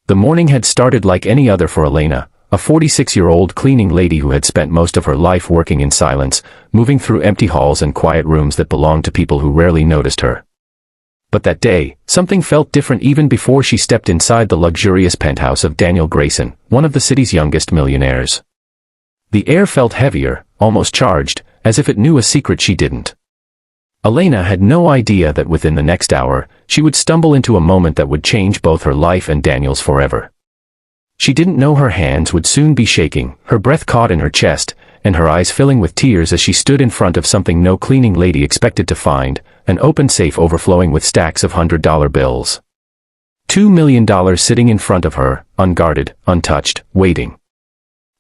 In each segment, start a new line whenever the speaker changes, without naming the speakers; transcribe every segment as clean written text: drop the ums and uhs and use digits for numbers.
The morning had started like any other for Elena, a 46-year-old cleaning lady who had spent most of her life working in silence, moving through empty halls and quiet rooms that belonged to people who rarely noticed her. But that day, something felt different even before she stepped inside the luxurious penthouse of Daniel Grayson, one of the city's youngest millionaires. The air felt heavier, almost charged, as if it knew a secret she didn't. Elena had no idea that within the next hour, she would stumble into a moment that would change both her life and Daniel's forever. She didn't know her hands would soon be shaking, her breath caught in her chest, and her eyes filling with tears as she stood in front of something no cleaning lady expected to find, an open safe overflowing with stacks of $100 bills. $2 million sitting in front of her, unguarded, untouched, waiting.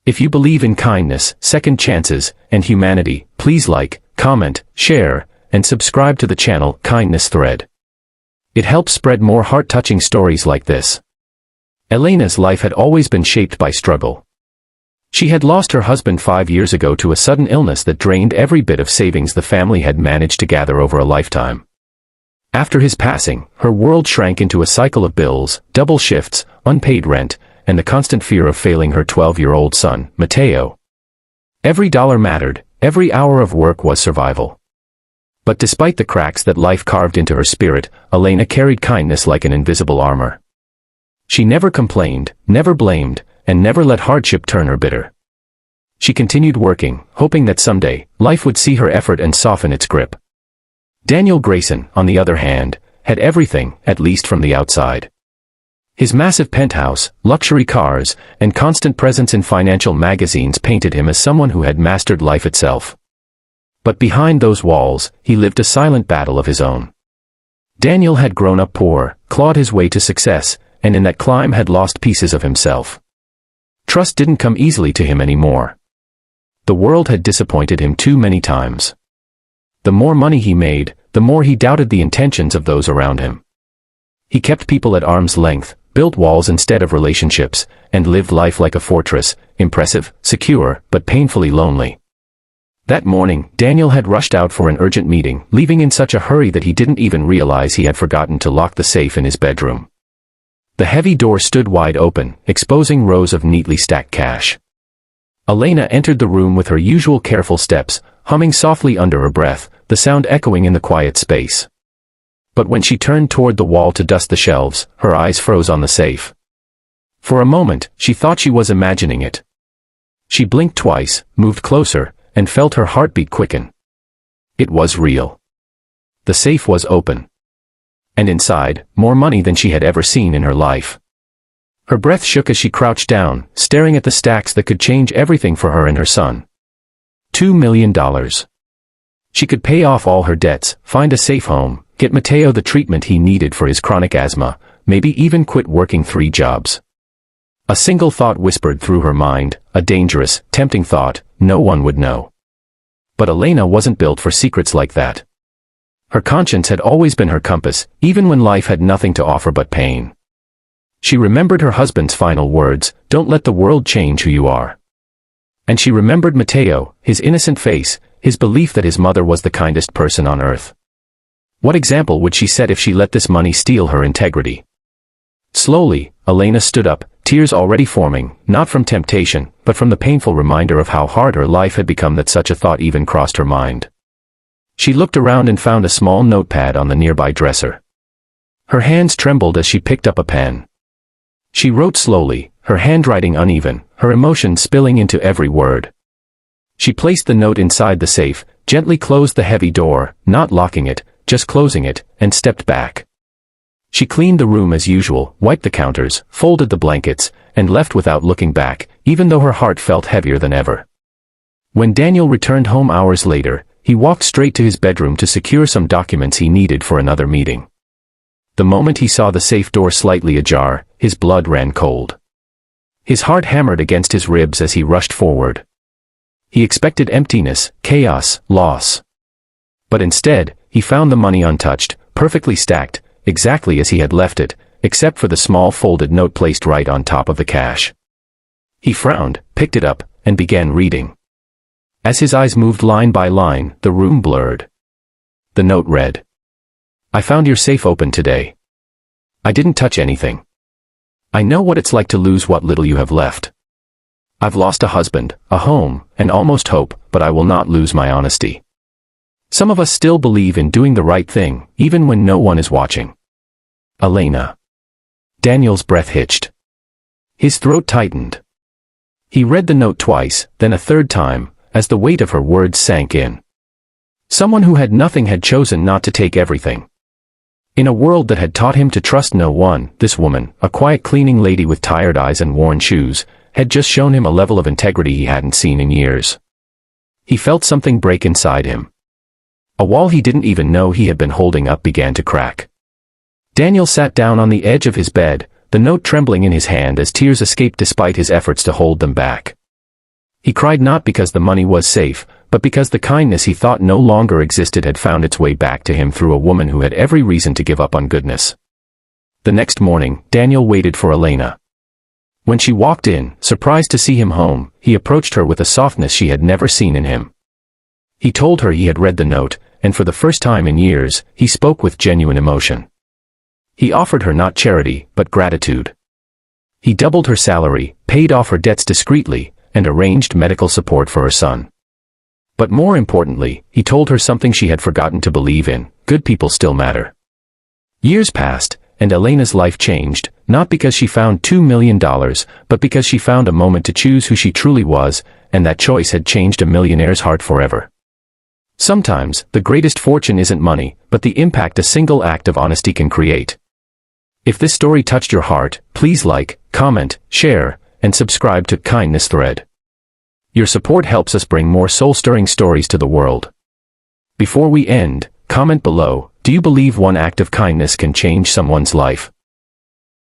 If you believe in kindness, second chances, and humanity, please like, comment, share, and subscribe to the channel Kindness Thread. It helps spread more heart-touching stories like this. Elena's life had always been shaped by struggle. She had lost her husband 5 years ago to a sudden illness that drained every bit of savings the family had managed to gather over a lifetime. After his passing, her world shrank into a cycle of bills, double shifts, unpaid rent, and the constant fear of failing her 12-year-old son, Matteo. Every dollar mattered, every hour of work was survival. But despite the cracks that life carved into her spirit, Elena carried kindness like an invisible armor. She never complained, never blamed, and never let hardship turn her bitter. She continued working, hoping that someday, life would see her effort and soften its grip. Daniel Grayson, on the other hand, had everything, at least from the outside. His massive penthouse, luxury cars, and constant presence in financial magazines painted him as someone who had mastered life itself. But behind those walls, he lived a silent battle of his own. Daniel had grown up poor, clawed his way to success, and in that climb had lost pieces of himself. Trust didn't come easily to him anymore. The world had disappointed him too many times. The more money he made, the more he doubted the intentions of those around him. He kept people at arm's length, built walls instead of relationships, and lived life like a fortress, impressive, secure, but painfully lonely. That morning, Daniel had rushed out for an urgent meeting, leaving in such a hurry that he didn't even realize he had forgotten to lock the safe in his bedroom. The heavy door stood wide open, exposing rows of neatly stacked cash. Elena entered the room with her usual careful steps, humming softly under her breath, the sound echoing in the quiet space. But when she turned toward the wall to dust the shelves, her eyes froze on the safe. For a moment, she thought she was imagining it. She blinked twice, moved closer, and felt her heartbeat quicken. It was real. The safe was open. And inside, more money than she had ever seen in her life. Her breath shook as she crouched down, staring at the stacks that could change everything for her and her son. $2 million. She could pay off all her debts, find a safe home, get Matteo the treatment he needed for his chronic asthma, maybe even quit working 3 jobs. A single thought whispered through her mind, a dangerous, tempting thought, no one would know. But Elena wasn't built for secrets like that. Her conscience had always been her compass, even when life had nothing to offer but pain. She remembered her husband's final words, "Don't let the world change who you are." And she remembered Matteo, his innocent face, his belief that his mother was the kindest person on earth. What example would she set if she let this money steal her integrity? Slowly, Elena stood up, tears already forming, not from temptation, but from the painful reminder of how hard her life had become that such a thought even crossed her mind. She looked around and found a small notepad on the nearby dresser. Her hands trembled as she picked up a pen. She wrote slowly, her handwriting uneven, her emotion spilling into every word. She placed the note inside the safe, gently closed the heavy door, not locking it, just closing it, and stepped back. She cleaned the room as usual, wiped the counters, folded the blankets, and left without looking back, even though her heart felt heavier than ever. When Daniel returned home hours later, he walked straight to his bedroom to secure some documents he needed for another meeting. The moment he saw the safe door slightly ajar, his blood ran cold. His heart hammered against his ribs as he rushed forward. He expected emptiness, chaos, loss. But instead, he found the money untouched, perfectly stacked, exactly as he had left it, except for the small folded note placed right on top of the cash. He frowned, picked it up, and began reading. As his eyes moved line by line, the room blurred. The note read, "I found your safe open today. I didn't touch anything. I know what it's like to lose what little you have left. I've lost a husband, a home, and almost hope, but I will not lose my honesty. Some of us still believe in doing the right thing, even when no one is watching. Elena. Daniel's breath hitched. His throat tightened. He read the note twice, then a third time, as the weight of her words sank in. Someone who had nothing had chosen not to take everything. In a world that had taught him to trust no one, this woman, a quiet cleaning lady with tired eyes and worn shoes, had just shown him a level of integrity he hadn't seen in years. He felt something break inside him. A wall he didn't even know he had been holding up began to crack. Daniel sat down on the edge of his bed, the note trembling in his hand as tears escaped despite his efforts to hold them back. He cried not because the money was safe, but because the kindness he thought no longer existed had found its way back to him through a woman who had every reason to give up on goodness. The next morning, Daniel waited for Elena. When she walked in, surprised to see him home, he approached her with a softness she had never seen in him. He told her he had read the note, and for the first time in years, he spoke with genuine emotion. He offered her not charity, but gratitude. He doubled her salary, paid off her debts discreetly, and arranged medical support for her son. But more importantly, he told her something she had forgotten to believe in: good people still matter. Years passed, and Elena's life changed, not because she found $2 million, but because she found a moment to choose who she truly was, and that choice had changed a millionaire's heart forever. Sometimes, the greatest fortune isn't money, but the impact a single act of honesty can create. If this story touched your heart, please like, comment, share, and subscribe to Kindness Thread. Your support helps us bring more soul-stirring stories to the world. Before we end, comment below: do you believe one act of kindness can change someone's life?